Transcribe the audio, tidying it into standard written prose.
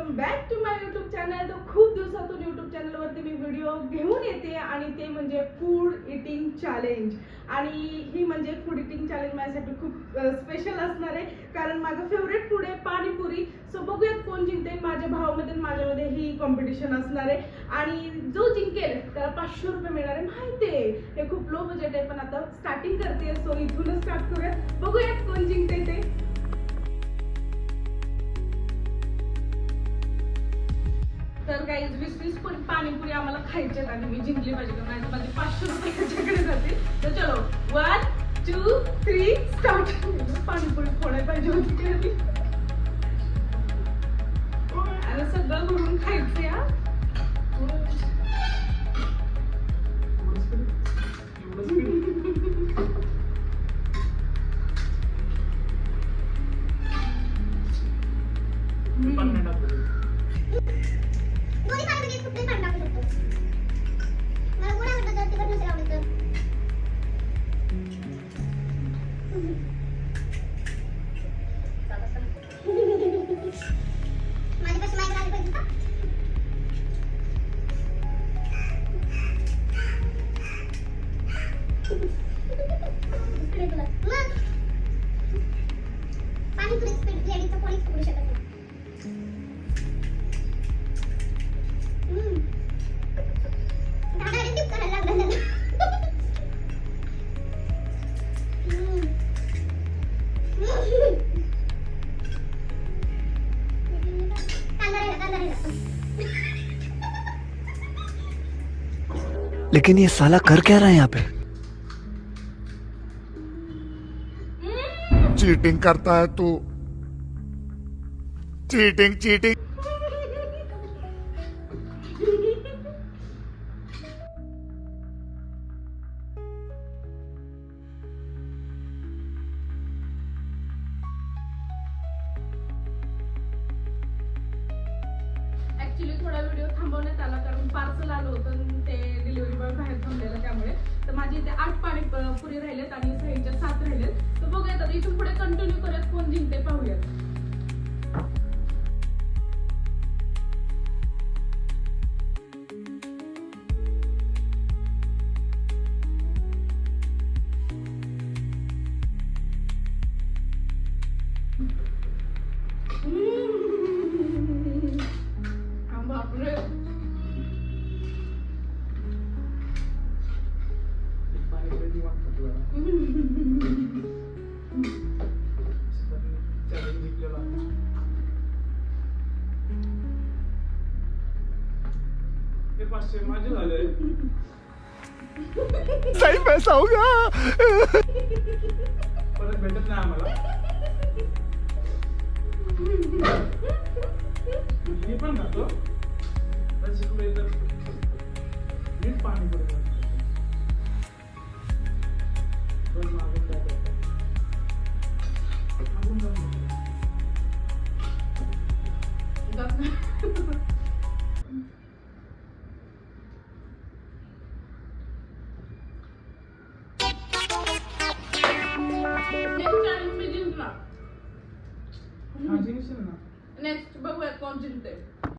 Welcome back to my YouTube channel. तर खूप दिवसातून यूट्यूब चॅनलवरती मी व्हिडिओ घेऊन येते आणि ते म्हणजे फूड इटिंग चॅलेंज. आणि ही म्हणजे फूड इटिंग चॅलेंज माझ्यासाठी खूप स्पेशल असणार आहे, कारण माझं फेवरेट फूड आहे पाणीपुरी. सो बघूयात कोण जिंकते. माझ्या भावामध्ये माझ्यामध्ये ही कॉम्पिटिशन असणार आहे आणि जो जिंकेल त्याला 500 रुपये मिळणार आहे. माहिती आहे हे खूप लो बजेट आहे, पण आता स्टार्टिंग करते सो इथूनच स्टार्ट करूयात. बघूयात कोण जिंकते ते. तर काही 20-20 पाणीपुरी आम्हाला खायचे आणि मी जिंकली पाहिजे, कारण माझे 500 रुपये त्याच्याकडे जातील. तर चलो 1 2 3 स्टार्ट. पाणीपुरी फोडायला पाहिजे होती आणि सगळं भरून खायचे. लेकिन ये साला कर क्या रहा है यहाँ पे? चीटिंग करता है तू, चीटिंग चीटिंग. ऍक्च्युली थोडा व्हिडिओ थांबवण्यात आला, कारण पार्सल आलं होतं ते डिलिव्हरी बॉय बाहेर थांबलेलं, त्यामुळे. तर माझे इथे 8 पाणीपुरी राहिलेत आणि साईडच्या 7 राहिलेत. तर बघूयात आता इथून पुढे कंटिन्यू करत कोण जिंकते पाहूयात. बापरे, माझे झाले. सही पैसा होगा. परत भेटत नाही आम्हाला. मी पण खातो मीठ पाणी पडत नेक्स्ट बघूयात कोण जिंकते.